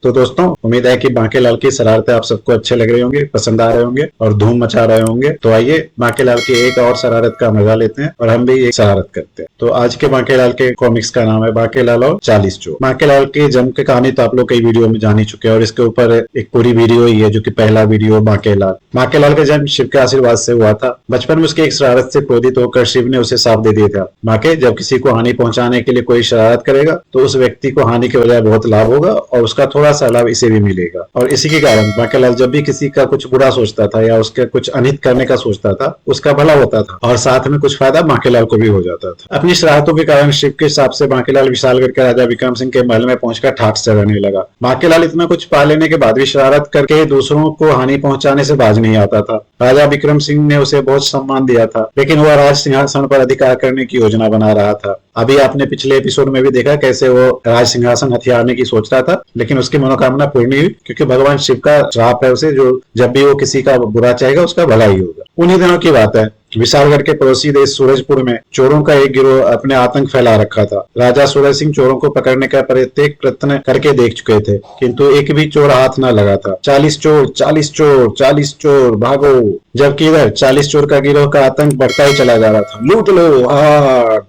तो दोस्तों, उम्मीद है कि बांकेलाल की शरारतें आप सबको अच्छे लग रही होंगी, पसंद आ रहे होंगे और धूम मचा रहे होंगे। तो आइए बांकेलाल की एक और शरारत का मजा लेते हैं और हम भी एक शरारत करते हैं। तो आज के बांकेलाल के कॉमिक्स का नाम है बांकेलाल और 40 चोर। बांकेलाल की जन्म की कहानी तो आप लोग कई वीडियो में जान ही चुके हैं और इसके ऊपर एक पूरी वीडियो ही है, जो कि पहला वीडियो बांकेलाल। बांकेलाल का जन्म शिव के आशीर्वाद से हुआ था। बचपन में उसकी एक शरारत से क्रोधित होकर शिव ने उसे साफ दे दिया था, बांके जब किसी को हानि पहुंचाने के लिए कोई शरारत करेगा तो उस व्यक्ति को हानि के बजाय बहुत लाभ होगा और उसका थोड़ा सा लाभ इसे भी मिलेगा। और इसी के कारण बांकेलाल जब भी किसी का कुछ बुरा सोचता था या उसके कुछ अनित करने का सोचता था, उसका भला होता था और साथ में कुछ फायदा बांकेलाल को भी हो जाता था। अपनी शरारतों के कारण शिव के हिसाब से बांकेलाल विशालगढ़ के राजा विक्रम सिंह के महल में पहुंचकर ठाठ से रहने लगा। बांकेलाल इतना कुछ पा लेने के बाद भी शरारत करके दूसरों को हानि पहुंचाने से बाज नहीं आता था। राजा विक्रम सिंह ने उसे बहुत सम्मान दिया था, लेकिन वह राज सिंहासन पर अधिकार करने की योजना बना रहा था। अभी आपने पिछले एपिसोड में भी देखा कैसे वो राज सिंहासन हथियारने की सोच रहा था, लेकिन उसकी मनोकामना पूर्ण नहीं हुई, क्योंकि भगवान शिव का श्राप है उसे, जो जब भी वो किसी का बुरा चाहेगा उसका भला ही होगा। उन्हीं दिनों की बात है, विशालगढ़ के पड़ोसी देश सूरजपुर में चोरों का एक गिरोह अपने आतंक फैला रखा था। राजा सूरज सिंह चोरों को पकड़ने का प्रत्येक प्रयत्न करके देख चुके थे, किंतु एक भी चोर हाथ न लगा था। 40 चोर, 40 चोर, 40 चोर, भागो। जबकि इधर 40 चोर का गिरोह का आतंक बढ़ता ही चला जा रहा था। लूट लो,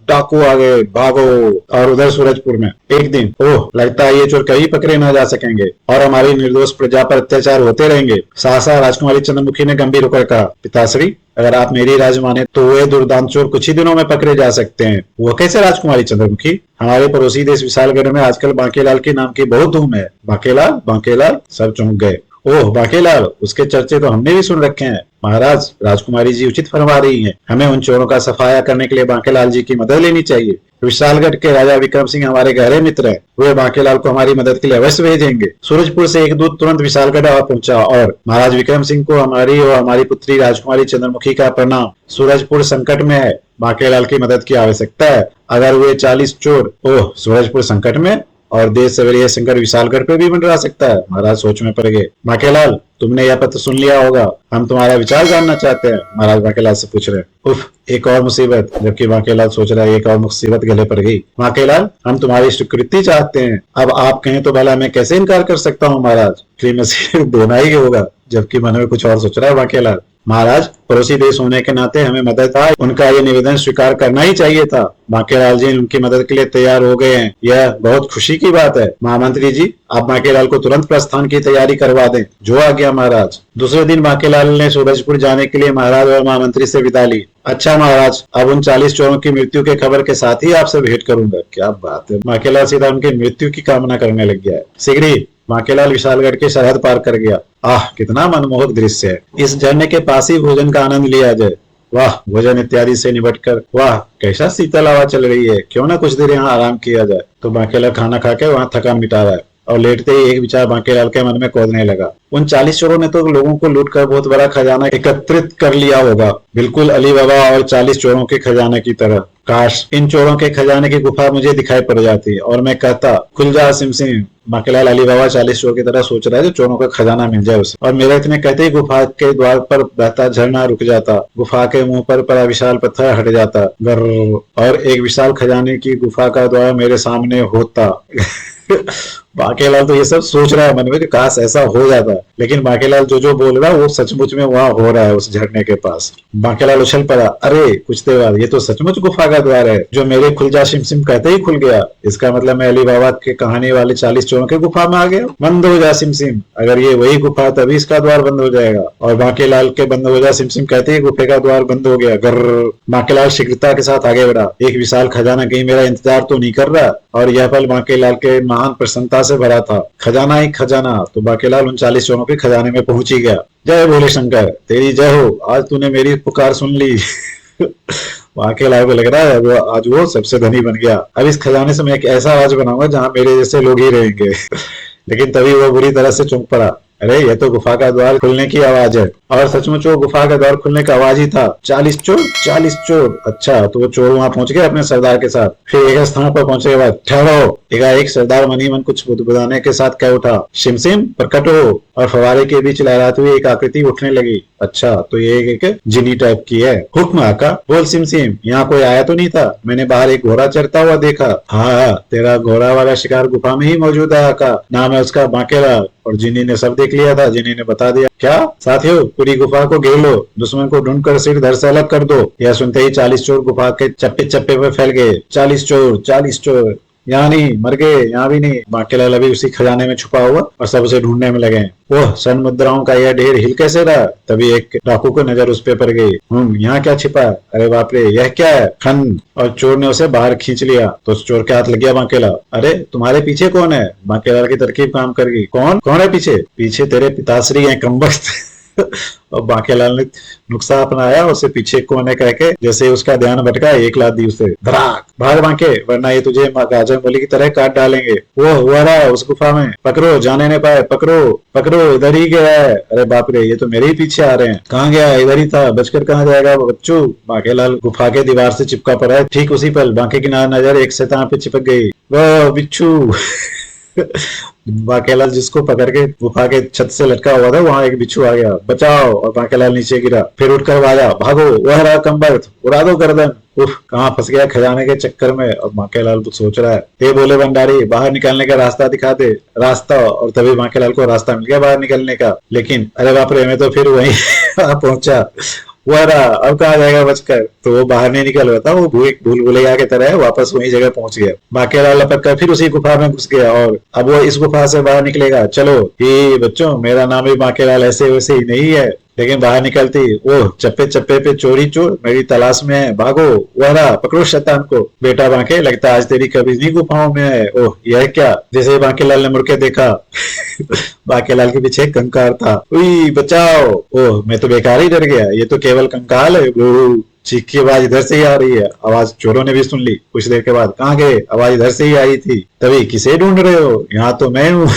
डाकू आ गए, भागो। और उधर सूरजपुर में एक दिन, ओह, लगता है ये चोर कभी पकड़े न जा सकेंगे और हमारी निर्दोष प्रजा पर अत्याचार होते रहेंगे। सहसा राजकुमारी चंद्रमुखी ने गंभीर होकर कहा, पिताश्री, अगर आप मेरी राज माने तो वे दुर्दांत चोर कुछ ही दिनों में पकड़े जा सकते हैं। वो कैसे राजकुमारी चंद्रमुखी? हमारे पड़ोसी देश विशालगढ़ में आजकल बांकेलाल के नाम की बहुत धूम है। बांकेलाल, बांकेलाल, सब चौंक गए। ओह, बांकेलाल, उसके चर्चे तो हमने भी सुन रखे हैं। महाराज, राजकुमारी जी उचित फरमा रही हैं। हमें उन चोरों का सफाया करने के लिए बांकेलाल जी की मदद लेनी चाहिए। विशालगढ़ के राजा विक्रम सिंह हमारे गहरे मित्र हैं, वे बांकेलाल को हमारी मदद के लिए अवश्य भेजेंगे। सूरजपुर से एक दूत तुरंत विशालगढ़ आ पहुंचा और महाराज विक्रम सिंह को हमारी और हमारी पुत्री राजकुमारी चंद्रमुखी का प्रणाम। सूरजपुर संकट में है, बांकेलाल की मदद की आवश्यकता है। अगर वे 40 चोर, ओह, सूरजपुर संकट में और देश सवेरे यह संकट विशालगढ़ पे भी मंडरा सकता है। महाराज सोच में पड़ गए। बांकेलाल, तुमने यह पत्र सुन लिया होगा, हम तुम्हारा विचार जानना चाहते हैं। महाराज बांकेलाल से पूछ रहे। उफ, एक और मुसीबत। जबकि बांकेलाल सोच रहा है एक और मुसीबत गले पड़ गई। बांकेलाल, हम तुम्हारी स्वीकृति चाहते हैं। अब आप कहें तो भला मैं कैसे इनकार कर सकता हूँ महाराज? नसीब देना ही होगा। जबकि मन में कुछ और सोच रहा है बांकेलाल। महाराज, पड़ोसी देश होने के नाते हमें मदद था, उनका ये निवेदन स्वीकार करना ही चाहिए था। बांकेलाल जी उनकी मदद के लिए तैयार हो गए हैं, यह बहुत खुशी की बात है। महामंत्री जी, आप बांकेलाल को तुरंत प्रस्थान की तैयारी करवा दें। जो आ गया महाराज। दूसरे दिन बांकेलाल ने सूरजपुर जाने के लिए महाराज और महामंत्री से विदा ली। अच्छा महाराज, अब उन 40 चोरों की मृत्यु के खबर के साथ ही आपसे भेंट करूंगा। क्या बात है, बांकेलाल सीधा उनकी मृत्यु की कामना करने लग गया है। शीघ्र ही बांकेलाल विशालगढ़ की सरहद पार कर गया। आह, कितना मनमोहक दृश्य है। इस झरने के पास ही भोजन का आनंद लिया जाए। वाह, भोजन इत्यादि से निपटकर वाह, कैसा शीतल हवा चल रही है। क्यों ना कुछ देर यहाँ आराम किया जाए। तो बांकेलाल खाना खा के वहाँ थकान मिटा रहा है और लेटते ही एक विचार बांकेलाल के मन में कौंधने लगा। उन 40 चोरों ने तो लोगों को लूटकर बहुत बड़ा खजाना एकत्रित कर लिया होगा, बिल्कुल अली बाबा और 40 चोरों के खजाने की तरह। काश इन चोरों के खजाने की गुफा मुझे दिखाई पड़ जाती और मैं कहता, खुल जा सिमसिम। बांकेलाल अली बाबा 40 चोरों की तरह सोच रहा है, जो चोरों का खजाना मिल जाए उसे। और मेरे इतने कहते ही गुफा के द्वार पर बहता झरना रुक जाता, गुफा के मुंह पर पड़ा विशाल पत्थर हट जाता, गर्र, और एक विशाल खजाने की गुफा का द्वार मेरे सामने होता। बांकेलाल तो ये सब सोच रहा है मन में कि काश ऐसा हो जाता, लेकिन बांकेलाल जो बोल रहा है वो सचमुच में वहां हो रहा है उस झरने के पास। बांकेलाल उछल पड़ा। अरे कुछ देर बाद ये तो सचमुच गुफा का द्वार है, जो मेरे खुल जा सिमसिम कहते ही खुल गया। इसका मतलब मैं अली बाबा के कहानी वाले 40 चोरों के गुफा में आ गया। बंद हो जा सिमसिम, अगर ये वही गुफा तभी इसका द्वार बंद हो जाएगा। और बांकेलाल के बंद हो जा सिमसिम कहते ही गुफे का द्वार बंद हो गया। गर्र। बांकेलाल शीघ्रता के साथ आगे बढ़ा। एक विशाल खजाना कहीं मेरा इंतजार तो नहीं कर रहा। और यह पल बांकेलाल के महान प्रसन्नता से भरा था। खजाना ही खजाना। तो बांकेलाल उन 40 चोरों के खजाने में पहुंच ही गया। जय भोले शंकर, तेरी जय हो, आज तूने मेरी पुकार सुन ली। बांकेलाल को लग रहा है आज वो सबसे धनी बन गया। अब इस खजाने से मैं एक ऐसा राज बनाऊंगा जहां मेरे जैसे लोग ही रहेंगे। लेकिन तभी वो बुरी तरह से चौंक पड़ा। अरे यह तो गुफा का द्वार खुलने की आवाज है। और सचमुच वो गुफा का द्वार खुलने का आवाज ही था। 40 चोर, 40 चोर। अच्छा, तो वो चोर वहां पहुंच गए अपने सरदार के साथ। फिर एक स्थान पर पहुंचने के बाद ठहरो। एक सरदार मन ही मन कुछ बुदबुदाने के साथ कह उठा, सिमसिम प्रकट हो। और फवारे के बीच लहराती हुई एक आकृति उठने लगी। अच्छा, तो ये एक जिनी टाइप की है। हुक्म आका। बोल सिमसिम, यहाँ कोई आया तो नहीं था? मैंने बाहर एक घोड़ा चरता हुआ देखा। हाँ, तेरा घोड़ा वाला शिकार गुफा में ही मौजूद है आका। नाम है उसका बांकेलाल। और जिनी ने सब देख लिया था। जिनी ने बता दिया। क्या साथियों, पूरी गुफा को घेर लो, दुश्मन को ढूंढकर सिर धड़ से अलग कर दो। यह सुनते ही 40 चोर गुफा के चप्पे चप्पे पे फैल गए। 40 चोर, 40 चोर। यहाँ नहीं, मर गए, यहाँ भी नहीं। बांकेलाल अभी उसी खजाने में छुपा हुआ और सब उसे ढूंढने में लगे। ओह, स्वर्ण मुद्राओं का यह ढेर हिल कैसे रहा? तभी एक डाकू को नजर उस पे पड़ गई। यहाँ क्या छिपा है? अरे बाप रे, यह क्या है? खन। और चोर ने उसे बाहर खींच लिया तो उस चोर के हाथ लग गया बांकेलाल। अरे तुम्हारे पीछे कौन है? बांकेलाल की तरकीब काम कर गई। कौन कौन है पीछे? पीछे तेरे पिताश्री हैं कमबख्त। और बांकेलाल ने नुक्सा अपनाया, उसे पीछे कौन है कह के जैसे उसका ध्यान भटका एक लात दी उसे। धड़ाक। भाग बांके, वरना ये तुझे गाजर मूली की तरह काट डालेंगे। वो हुआ रहा उस गुफा में। पकड़ो, जाने नहीं पाए। पकड़ो पकड़ो, इधर ही गया है। अरे बाप रे, ये तो मेरे ही पीछे आ रहे हैं। कहाँ गया? इधर ही था। बचकर कहाँ जाएगा वो बच्चू? बांकेलाल गुफा के दीवार से चिपका पड़ा है। ठीक उसी पल बांके की नजर एक शैतान पे चिपक गई। वो बिच्छू। बांकेलाल जिसको पकड़ के गुफा के छत से लटका हुआ था, वहां एक बिच्छू आ गया। बचाओ! और बांकेलाल नीचे गिरा। फिर उठकर भागा। भागो, वह रहा कमबख्त, उड़ा दो गर्दन। उफ, कहाँ फंस गया खजाने के चक्कर में। और बांकेलाल सोच रहा है, हे बोले भंडारी, बाहर निकलने का रास्ता दिखा दे। रास्ता। और तभी बांकेलाल को रास्ता मिल गया बाहर निकलने का। लेकिन अरे बाप रे, मैं तो फिर वहीं पहुंचा। वह रहा, अब कहा जाएगा बचकर? तो वो बाहर नहीं निकल रहा था, वो भूल भुलैया की तरह वापस वही जगह पहुंच गया। बांकेलाल लपक कर फिर उसी गुफा में घुस गया और अब वो इस गुफा से बाहर निकलेगा। चलो ये बच्चों, मेरा नाम भी बांकेलाल ऐसे वैसे ही नहीं है, लेकिन बाहर निकलती ओह, चप्पे चप्पे पे चोरी चोर मेरी तलाश में है। भागो, वहरा, पकड़ो शैतान को। बेटा बांके, लगता है आज तेरी कभी नहीं गुफाओं में है। ओह, यह क्या? जैसे बांकेलाल ने मुड़ के देखा, बांकेलाल के पीछे कंकाल था। उई, बचाओ! ओह, मैं तो बेकार ही डर गया, ये तो केवल कंकाल है। चीख की आवाज इधर से ही आ रही है। आवाज चोरों ने भी सुन ली। कुछ देर के बाद, कहाँ गए? आवाज इधर से ही आई थी। तभी, किसे ढूंढ रहे हो? यहाँ तो मैं हूँ।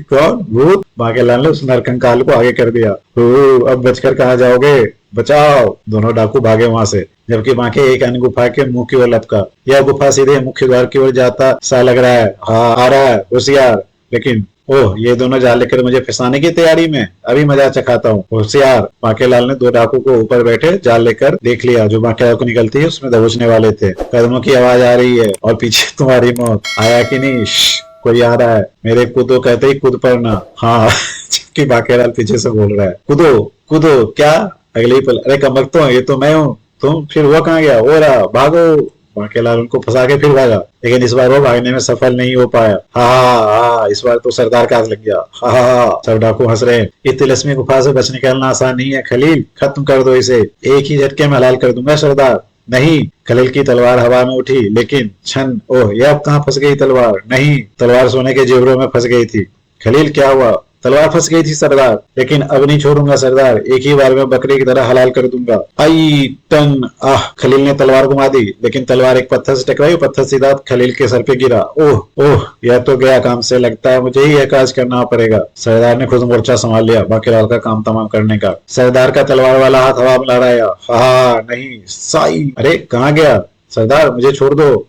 कौन? भूत? बांकेलाल ने उस नरकंकाल को आगे कर दिया। अब बचकर कहाँ जाओगे? बचाओ! दोनों डाकू भागे वहां से, जबकि बांके एक अन्य गुफा के मुंह की ओर लपका। यह गुफा सीधे मुख्य द्वार की ओर जाता सा लग रहा है। हाँ, आ रहा है, होशियार। लेकिन ओह, ये दोनों जाल लेकर मुझे फंसाने की तैयारी में। अभी मजा चखाता हूँ, होशियार। बांकेलाल ने दो डाकू को ऊपर बैठे जाल लेकर देख लिया, जो बांकेलाल को निकलती है उसमें दबोचने वाले थे। कदमों की आवाज आ रही है और पीछे तुम्हारी मौत। आया कि नहीं? कोई आ रहा है। मेरे कूदो कहते ही कूद पड़ना। हाँ। जबकि बांकेलाल पीछे से बोल रहा है, कूदो कूदो। क्या? अगले ही पल, अरे कमबख्तों, ये तो मैं हूँ। तुम? फिर वो कहाँ गया? हो रहा, भागो! बांकेलाल उनको फंसा के फिर भागा, लेकिन इस बार वो भागने में सफल नहीं हो पाया। हाँ, इस बार तो सरदार का हाथ लग गया। हाँ, सब डाकू हंस रहे हैं। इस तिलस्मी गुफा से बच निकलना आसान नहीं है खलील, खत्म कर दो इसे, एक ही झटके में हलाल कर दूंगा सरदार। नहीं। खलील की तलवार हवा में उठी, लेकिन छन, ओह, यह अब कहाँ फंस गई तलवार? नहीं, तलवार सोने के जेवरों में फंस गई थी। खलील, क्या हुआ? तलवार फंस गई थी सरदार, लेकिन अब नहीं छोड़ूंगा सरदार, एक ही बार में बकरे की तरह हलाल कर दूंगा। आई टन! आह! खलील ने तलवार घुमा दी, लेकिन तलवार एक पत्थर से टकराई, पत्थर सीधा खलील के सर पे गिरा। ओह ओह, यह तो गया काम से, लगता है मुझे ही यह काज करना पड़ेगा। सरदार ने खुद मोर्चा संभाल लिया बांकेलाल का काम तमाम करने का। सरदार का तलवार वाला हाथ हवा में लहराया। हाँ, नहीं, साई! अरे कहाँ गया? सरदार, मुझे छोड़ दो,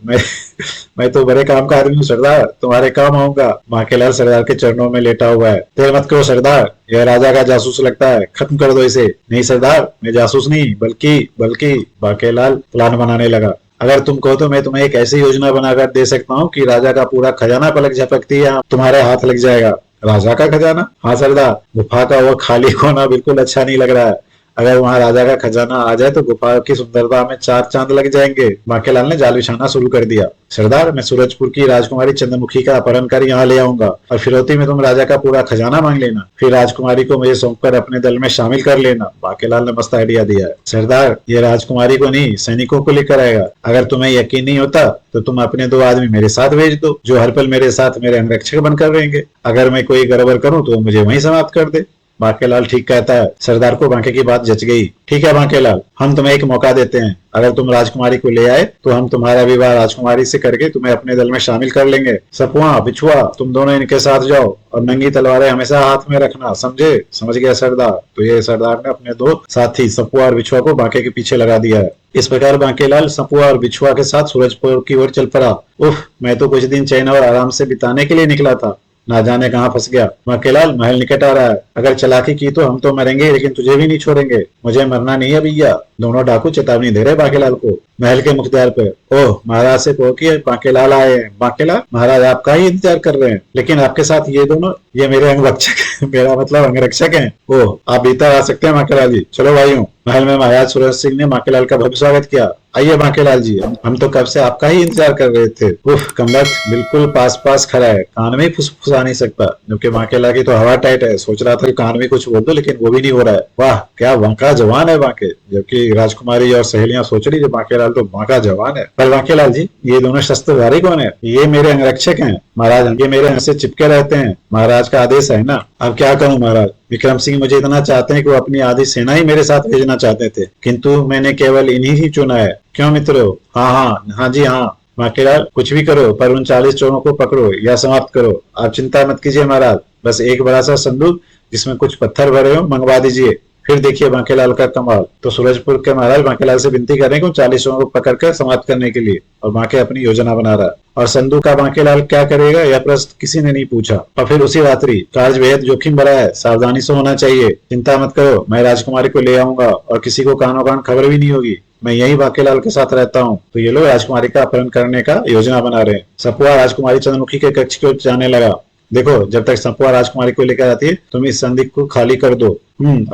मैं तो बड़े काम का आदमी हूँ सरदार, तुम्हारे काम आऊंगा। बांकेलाल सरदार के चरणों में लेटा हुआ है। देर मत करो सरदार, यह राजा का जासूस लगता है, खत्म कर दो इसे। नहीं सरदार, मैं जासूस नहीं, बल्कि बांकेलाल प्लान बनाने लगा। अगर तुम कहो तो मैं तुम्हें एक ऐसी योजना बनाकर दे सकता हूँ कि राजा का पूरा खजाना पलक झपकती है तुम्हारे हाथ लग जाएगा। राजा का खजाना? हाँ सरदार, गुफा का वो खाली कोना बिल्कुल अच्छा नहीं लग रहा है। अगर वहां राजा का खजाना आ जाए तो गुफा की सुंदरता में 4 चांद लग जाएंगे। बांकेलाल ने जाल बिछाना शुरू कर दिया। सरदार, मैं सूरजपुर की राजकुमारी चंद्रमुखी का अपहरण कर यहाँ ले आऊंगा और फिरौती में तुम राजा का पूरा खजाना मांग लेना, फिर राजकुमारी को मुझे सौंपकर अपने दल में शामिल कर लेना। बांकेलाल ने मस्त आइडिया दिया है। सरदार, ये राजकुमारी को नहीं, सैनिकों को लेकर आएगा। अगर तुम्हें यकीन नहीं होता तो तुम अपने 2 आदमी मेरे साथ भेज दो, जो हर पल मेरे साथ मेरे अंगरक्षक बनकर रहेंगे। अगर मैं कोई गड़बड़ करूं तो मुझे वहीं समाप्त कर दे। बांकेलाल ठीक कहता है। सरदार को बांके की बात जच गई। ठीक है बांकेलाल, हम तुम्हें एक मौका देते हैं। अगर तुम राजकुमारी को ले आए तो हम तुम्हारा विवाह राजकुमारी से करके तुम्हें अपने दल में शामिल कर लेंगे। सपुआ, बिछुआ, तुम दोनों इनके साथ जाओ और नंगी तलवारें हमेशा हाथ में रखना, समझे? समझ गया सरदार। तो ये सरदार ने अपने 2 साथी सपुआ और बिछुआ को बांके के पीछे लगा दिया है। इस प्रकार बांकेलाल सपुआ और बिछुआ के साथ सूरजपुर की ओर चल पड़ा। उफ, मैं तो कुछ दिन चैन और आराम से बिताने के लिए निकला था, ना जाने कहाँ फंस गया। बांकेलाल, महल निकट आ रहा है, अगर चालाकी की तो हम तो मरेंगे लेकिन तुझे भी नहीं छोड़ेंगे। मुझे मरना नहीं है भैया। दोनों डाकू चेतावनी दे रहे बांकेलाल को महल के मुख्तियार पे। ओह, महाराज से कहो कि बांकेलाल आए हैं। बांकेलाल, महाराज आपका ही इंतजार कर रहे हैं, लेकिन आपके साथ ये दोनों, ये मेरे अंगरक्षक मेरा मतलब अंगरक्षक हैं। ओह, आप भीतर आ सकते हैं बांकेलाल जी। चलो भाइयों। महल में महाराज सूरज सिंह ने बांकेलाल का भव्य स्वागत किया। आइए बांकेलाल जी, हम तो कब से आपका ही इंतजार कर रहे थे। उफ, कमबख्त बिल्कुल पास पास खड़ा है, कान में फुसफुसा नहीं सकता। जबकि बांकेलाल की तो हवा टाइट है, सोच रहा था कि कान में कुछ बोल दो, लेकिन वो भी नहीं हो रहा है। वाह, क्या बांका जवान है बांके। जबकि राजकुमारी और सहेलियां सोच रही है बांकेलाल तो बांका जवान है। पर बांकेलाल जी, ये दोनों शस्त्रधारी कौन है? ये मेरे अंगरक्षक हैं महाराज, ये मेरे से चिपके रहते हैं। महाराज का आदेश है ना। अब क्या करूं महाराज, विक्रम सिंह मुझे इतना चाहते हैं कि वो अपनी आधी सेना ही मेरे साथ भेजना चाहते थे, किंतु मैंने केवल इन्हीं ही चुना है। क्यों मित्रों? हाँ हाँ हाँ जी हाँ। बांकेलाल, कुछ भी करो पर उन 40 चोरों को पकड़ो या समाप्त करो। आप चिंता मत कीजिए महाराज, बस एक बड़ा सा संदूक जिसमें कुछ पत्थर भरे हो मंगवा दीजिए, फिर देखिए बांकेलाल का कमाल। तो सूरजपुर के महाराज बांकेलाल से विनती करें कि 40 को पकड़कर समाप्त करने के लिए, और बांके अपनी योजना बना रहा है। और संदूक का बांकेलाल क्या करेगा यह प्रश्न किसी ने नहीं पूछा। और फिर उसी रात्रि, कार्य बेहद जोखिम भरा है, सावधानी से होना चाहिए। चिंता मत करो, मैं राजकुमारी को ले आऊंगा और किसी को कानो कान खबर भी नहीं होगी। मैं यही बांकेलाल के साथ रहता हूँ। तो ये लोग राजकुमारी का अपहरण करने का योजना बना रहे हैं। सपुआ राजकुमारी चंद्रमुखी के कक्ष को जाने लगा। देखो, जब तक सपुआ राजकुमारी को लेकर आती है तुम इस संदूक को खाली कर दो,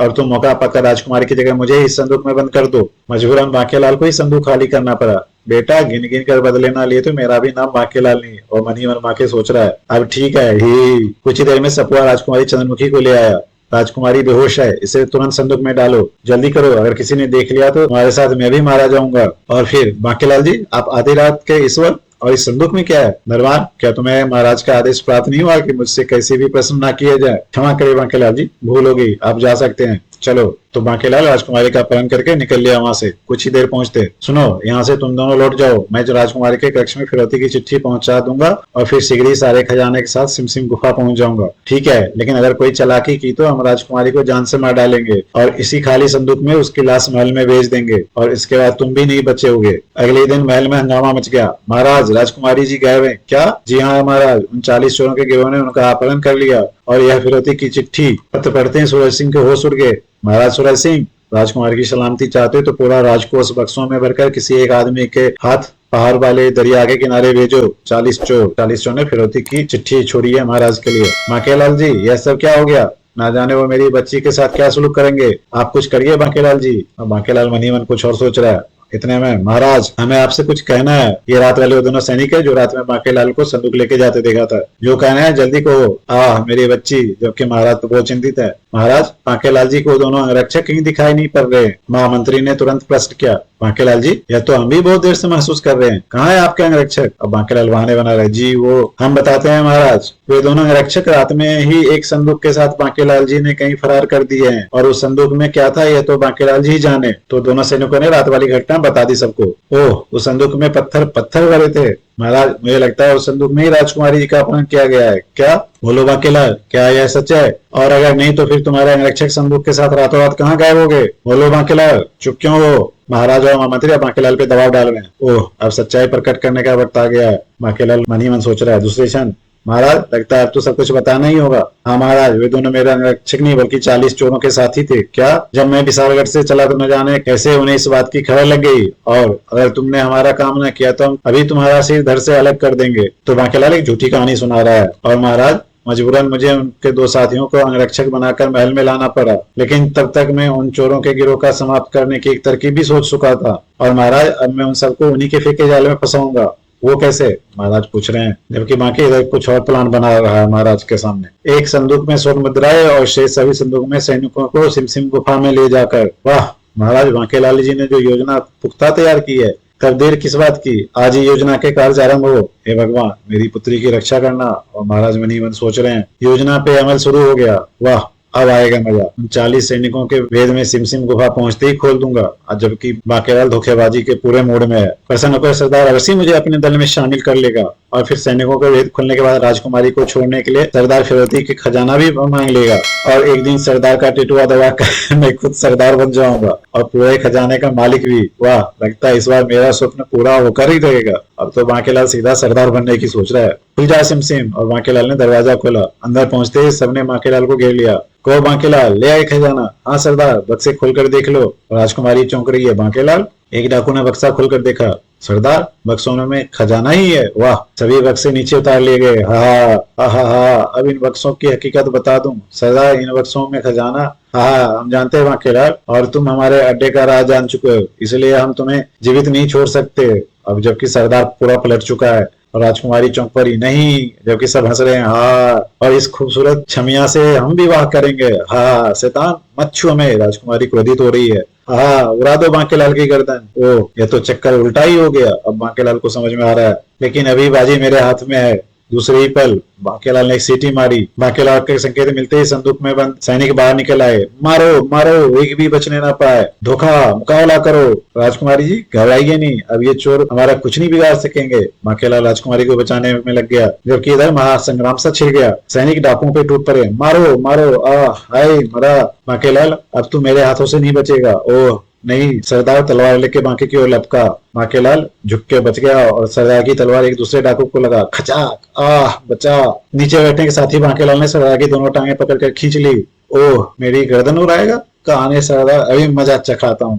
और तुम मौका पाकर राजकुमारी की जगह मुझे इस संदूक में बंद कर दो। मजबूरन बांकेलाल को ही संदूक खाली करना पड़ा। बेटा, गिन गिन कर बदले ना लिए तो मेरा भी नाम बांकेलाल नहीं। और मन ही मन बांके सोच रहा है, अब ठीक है ही। कुछ ही देर में सपुआ राजकुमारी चंद्रमुखी को ले आया। राजकुमारी बेहोश है, इसे तुरंत संदूक में डालो, जल्दी करो, अगर किसी ने देख लिया तो तुम्हारे साथ मैं भी मारा जाऊंगा। और फिर बांकेलाल जी, आप आधी रात के इस वक्त, और इस संदूक में क्या है? दरबार, क्या तुम्हें महाराज का आदेश प्राप्त नहीं हुआ कि मुझसे कैसे भी प्रश्न ना किए जाए? क्षमा करिए बांकेलाल जी, भूल हो गई, आप जा सकते हैं। चलो। तो बांकेलाल राजकुमारी का अपहरण करके निकल लिया वहां से। कुछ ही देर पहुंचते, सुनो, यहाँ से तुम दोनों लौट जाओ, मैं जो राजकुमारी के कक्ष में फिरौती की चिट्ठी पहुंचा दूंगा और फिर शीघ्र ही सारे खजाने के साथ सिमसिम गुफा पहुंच जाऊंगा। ठीक है, लेकिन अगर कोई चालाकी की तो हम राजकुमारी को जान से मार डालेंगे और इसी खाली संदूक में उसकी लाश महल में भेज देंगे, और इसके बाद तुम भी नहीं बचे होगे। अगले दिन महल में हंगामा मच गया। महाराज, राजकुमारी जी गायब हैं। क्या? जी हाँ महाराज, उन 40 चोरों के गिरोह ने उनका अपहरण कर लिया, और यह फिरौती की चिट्ठी। पत्र पढ़ते ही सूरज सिंह के होश उड़ गए। महाराज सूरज सिंह, राजकुमारी की सलामती चाहते हो तो पूरा राजकोष बक्सों में भरकर किसी एक आदमी के हाथ पहाड़ वाले दरिया के किनारे भेजो। 40 चोर ने फिरौती की चिट्ठी छोड़ी है महाराज के लिए। बांकेलाल जी, यह सब क्या हो गया? ना जाने वो मेरी बच्ची के साथ क्या सुलूक करेंगे। आप कुछ करिए बांकेलाल जी। और बांकेलाल मन ही मन कुछ और सोच रहा है। इतने में, महाराज, हमें आपसे कुछ कहना है। ये रात वाले वो दोनों सैनिक है जो रात में बांकेलाल को संदूक लेके जाते देखा था। जो कहना है जल्दी कहो। मेरी बच्ची। जबकि महाराज तो बहुत चिंतित है। महाराज, बांकेलाल जी को दोनों अंगरक्षक कहीं दिखाई नहीं पड़ रहे। महामंत्री ने तुरंत प्रश्न किया। बांकेलाल जी, यह तो हम भी बहुत देर से महसूस कर रहे हैं। कहाँ है आपके अंगरक्षक? अब बांकेलाल बहाने बना रहे। जी, वो हम बताते हैं महाराज। वे दोनों अंगरक्षक रात में ही एक संदूक के साथ बांकेलाल जी ने कहीं फरार कर दिए हैं, और उस संदूक में क्या था यह तो बांकेलाल जी जाने। तो दोनों सैनिकों ने रात वाली घटना बता दी सबको। ओह, उस संदूक में पत्थर भरे थे। महाराज, मुझे लगता है उस संदूक में ही राजकुमारी जी का अपहरण किया गया है। क्या? बोलो बांकेलाल, क्या यह सच है? और अगर नहीं तो फिर तुम्हारे अंगरक्षक संदूक के साथ रातों रात कहाँ गायब हो गए? बोलो बांकेलाल, चुप क्यों हो? महाराज और महामंत्री बांकेलाल पे दबाव डाल रहे हैं। ओह, अब सच्चाई प्रकट करने का वक्त आ गया है। बांकेलाल मन ही मन सोच रहा है। दूसरे क्षण, महाराज, लगता है अब तो सब कुछ बताना ही होगा। हाँ महाराज, वे दोनों मेरे अंगरक्षक नहीं बल्कि 40 चोरों के साथी थे। क्या? जब मैं विशालगढ़ से चला तो न जाने कैसे उन्हें इस बात की खबर लग गई, और अगर तुमने हमारा काम न किया तो हम अभी तुम्हारा सिर धड़ से अलग कर देंगे। तो बांकेलाल एक झूठी कहानी सुना रहा है। और महाराज, मजबूरन मुझे उनके 2 साथियों को अंगरक्षक बनाकर महल में लाना पड़ा, लेकिन तब तक मैं उन चोरों के गिरोह का समाप्त करने की एक तरकीब भी सोच चुका था। और महाराज, अब मैं उन सबको उन्हीं के फेंके जाल में फंसाऊंगा। वो कैसे? महाराज पूछ रहे हैं। जबकि बाकी इधर कुछ और प्लान बना रहा है महाराज के सामने। एक संदूक में स्वर्ण मुद्राएं और शेष सभी संदूक में सैनिकों को सिमसिम गुफा में ले जाकर। वाह महाराज, बांकेलाल जी ने जो योजना पुख्ता तैयार की है। तब देर किस बात की, आज ही योजना के कार्य आरंभ हो। हे भगवान, मेरी पुत्री की रक्षा करना। और महाराज मन ही मन सोच रहे हैं। योजना पे अमल शुरू हो गया। वाह, अब आएगा मजा, 40 सैनिकों के भेद में सिमसिम गुफा पहुंचते ही खोल दूंगा। जबकि बाकेलाल धोखेबाजी के पूरे मूड में है। प्रसन्न होकर सरदार अवश्य मुझे अपने दल में शामिल कर लेगा और फिर सैनिकों का भेद खुलने के बाद राजकुमारी को छोड़ने के लिए सरदार फिरौती की खजाना भी मांग लेगा और एक दिन सरदार का टिटुआ दबाकर मैं खुद सरदार बन जाऊंगा और पूरे खजाने का मालिक भी। वाह, लगता है इस बार मेरा स्वप्न पूरा होकर ही रहेगा। अब तो बांकेलाल सीधा सरदार बनने की सोच रहा है। खुल जा सिमसिम, और बांकेलाल ने दरवाजा खोला। अंदर पहुंचते ही सबने बांकेलाल को घेर लिया। कहो बांकेलाल, ले आए खजाना? हाँ सरदार, बक्से खोलकर देख लो। राजकुमारी चौंक रही है। बांकेलाल? एक डाकू ने बक्सा खोलकर देखा। सरदार, बक्सों में खजाना ही है। वाह, सभी बक्से नीचे उतार लिए गए। हा हा हा, अब इन बक्सों की हकीकत बता दूं। सरदार, इन बक्सों में खजाना, हाँ हम जानते हैं बांकेलाल, और तुम हमारे अड्डे का राज जान चुके हो, इसलिए हम तुम्हें जीवित नहीं छोड़ सकते। अब जबकि सरदार पूरा पलट चुका है और राजकुमारी चौंक पड़ी। नहीं, जबकि सब हंस रहे हैं। हाँ, और इस खूबसूरत छमिया से हम विवाह करेंगे। हाँ, शैतान मत छू हमें। राजकुमारी क्रोधित हो रही है। हाँ, उड़ा दो बांकेलाल की गर्दन। ओह, ये तो चक्कर उल्टा ही हो गया। अब बांकेलाल को समझ में आ रहा है, लेकिन अभी बाजी मेरे हाथ में है। दूसरे ही पल बांकेलाल ने एक सीटी मारी। बांकेलाल के संकेत मिलते ही संदूक में बंद सैनिक बाहर निकल आए। मारो मारो, एक भी बचने ना पाए। धोखा, मुकाबला करो। राजकुमारी जी घबराइए नहीं, अब ये चोर हमारा कुछ नहीं बिगाड़ सकेंगे। बांकेलाल राजकुमारी को बचाने में लग गया, जबकि इधर महासंग्राम सा छिड़ गया। सैनिक डाकुओं पे टूट पड़े। मारो मारो, हाय मरा। बांकेलाल, अब तू मेरे हाथों से नहीं बचेगा। ओह नहीं। सरदार तलवार लेके बांके की ओर लपका। बांकेलाल झुक के बच गया और सरदार की तलवार एक दूसरे डाकू को लगा। खचाक, बचा। नीचे बैठने के साथ ही बांकेलाल ने सरदार की दोनों टांगे पकड़कर खींच ली। ओह, मेरी गर्दन उड़ाएगा? कहानी सरदार, अभी मजा चखाता हूँ।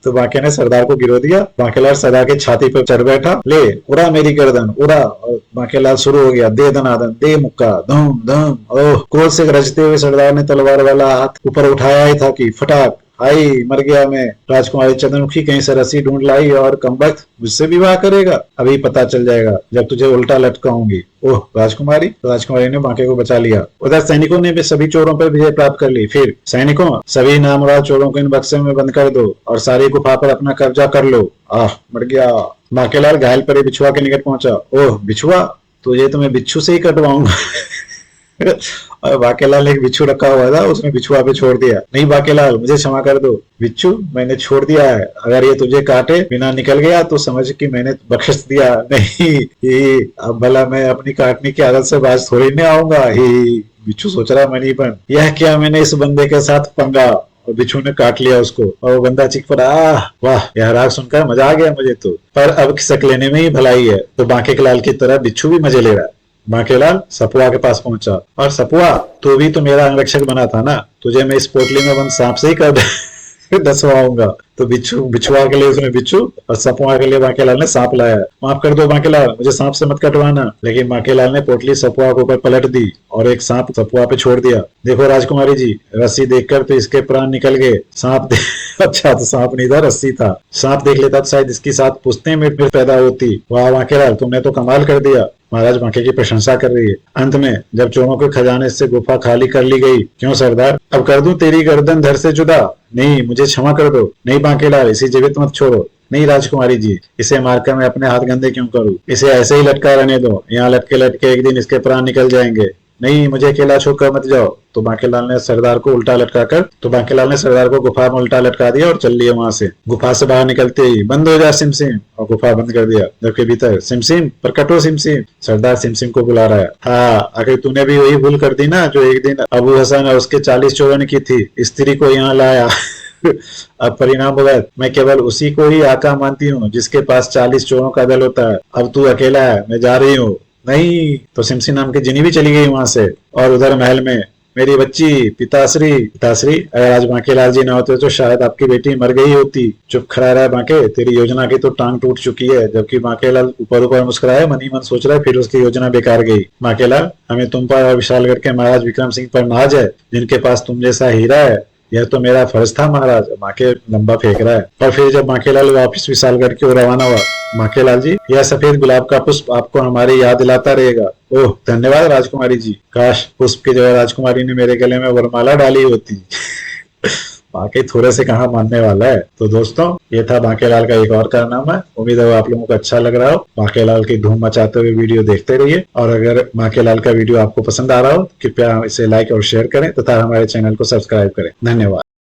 तो बांके ने सरदार को गिरो दिया। बांकेलाल सरदार की छाती पर चढ़ बैठा। ले, उड़ा मेरी गर्दन, उड़ा। और बांकेलाल शुरू हो गया। दे दनादन, दे मुक्का, धूम धूम। ओह, क्रोध से गरजते हुए सरदार ने तलवार वाला हाथ ऊपर उठाया ही था कि फटाक, हाय मर गया मैं। राजकुमारी चंद्रमुखी कहीं से रस्सी ढूंढ लाई और कमबख्त मुझसे विवाह करेगा। अभी पता चल जाएगा जब तुझे उल्टा लटकाऊंगी। ओह राजकुमारी, तो राजकुमारी ने बांके को बचा लिया। उधर सैनिकों ने भी सभी चोरों पर विजय प्राप्त कर ली। फिर सैनिकों, सभी नामराज चोरों को इन बक्से में बंद कर दो और सारी गुफा पर अपना कब्जा कर लो। मर गया। बांकेलाल घायल पड़े बिछुआ के निकट पहुंचा। ओह बिछुआ, तुझे तो मैं बिच्छू से ही कटवाऊंगा। और बांकेलाल ने एक बिच्छू रखा हुआ था, उसने बिछुआ पे छोड़ दिया। नहीं बांकेलाल, मुझे क्षमा कर दो। बिच्छू, मैंने छोड़ दिया है। अगर ये तुझे काटे बिना निकल गया तो समझ कि मैंने बख्श दिया। नहीं ही, अब भला मैं अपनी काटने की आदत से बाज थोड़ी नहीं आऊंगा। ही, बिच्छू सोच रहा मनीपन, यह क्या मैंने इस बंदे के साथ पंगा। और बिच्छू ने काट लिया उसको और वो बंदा चीख पड़ा। वाह, यह राग सुनकर मजा आ गया मुझे तो। पर अब खिसक लेने में ही भलाई है। तो बांकेलाल की तरह बिच्छू भी मजे ले रहा है। बांकेलाल सपुआ के पास पहुंचा। और सपुआ, तू भी तो मेरा अंगरक्षक बना था ना, तुझे मैं इस पोटली में बंद सांप से ही कर डसवाऊंगा। तो बिछुआ के लिए उसने बिच्छू और सपुआ के लिए बांकेलाल ने सांप लाया। माफ कर दो बांकेलाल, मुझे सांप से मत कटवाना। लेकिन बांकेलाल ने पोटली सपुआ के ऊपर पलट दी और एक सांप सपुआ पे छोड़ दिया। देखो राजकुमारी जी, रस्सी देखकर तो इसके प्राण निकल गए। सांप अच्छा, तो सांप नहीं था, रस्सी था। सांप देख लेता तो शायद इसकी साथ पुश्तें मिट पैदा होती। वाह बांकेलाल, तुमने तो कमाल कर दिया। महाराज बांके की प्रशंसा कर रही है। अंत में जब चोरों के खजाने से गुफा खाली कर ली गई, क्यों सरदार, अब कर दूं तेरी गर्दन धड़ से जुदा? नहीं, मुझे क्षमा कर दो। नहीं बांकेलाल, इसे जीवित मत छोड़ो। नहीं राजकुमारी जी, इसे मारकर मैं अपने हाथ गंदे क्यों करूं? इसे ऐसे ही लटका रहने दो। यहाँ लटके लटके एक दिन इसके प्राण निकल जाएंगे। नहीं, मुझे अकेला छोड़कर मत जाओ। तो बांकेलाल ने सरदार को गुफा में उल्टा लटका दिया और चल लिया वहां से। गुफा से बाहर निकलते ही बंद हो जा सिमसिम, और गुफा बंद कर दिया। जबकि भीतर सिमसिम, प्रकट हो सिमसिम। सरदार सिमसिम को बुला रहा है। हाँ, आखिर तूने भी वही भूल कर दी ना जो एक दिन अबू हसन और उसके 40 चोरों ने की थी। स्त्री को यहाँ लाया। अब परिणाम होगा, मैं केवल उसी को ही आका मानती हूँ जिसके पास 40 चोरों का दल होता है। अब तू अकेला है, मैं जा रही हूँ। नहीं, तो सिमसी नाम की जिनी भी चली गई वहां से। और उधर महल में मेरी बच्ची पिताश्री, अगर आज बांकेलाल जी ना होते तो शायद आपकी बेटी मर गई होती। चुप खड़ा रहा बांके, तेरी योजना की तो टांग टूट चुकी है। जबकि बांकेलाल ऊपर ऊपर मुस्कुराया, मनी मन सोच रहा है फिर उसकी योजना बेकार गई। बांकेलाल, हमें तुम पर और विशालगढ़ के महाराज विक्रम सिंह पर नाज है, जिनके पास तुम जैसा हीरा है। यह तो मेरा फर्ज था महाराज। बांके लंबा फेंक रहा है। और फिर जब बांकेलाल वापिस विशालगढ़ की ओर रवाना हुआ, बांकेलाल जी, यह सफेद गुलाब का पुष्प आपको हमारी याद दिलाता रहेगा। ओह धन्यवाद राजकुमारी जी। काश पुष्प की जगह राजकुमारी ने मेरे गले में वरमाला डाली होती। बाकी थोड़े से कहाँ मानने वाला है। तो दोस्तों ये था बांकेलाल का एक और कारनामा। उम्मीद है आप लोगों को अच्छा लग रहा हो। बांकेलाल की धूम मचाते हुए वीडियो देखते रहिए, और अगर बांकेलाल का वीडियो आपको पसंद आ रहा हो कृपया इसे लाइक और शेयर करें तथा हमारे चैनल को सब्सक्राइब करें। धन्यवाद।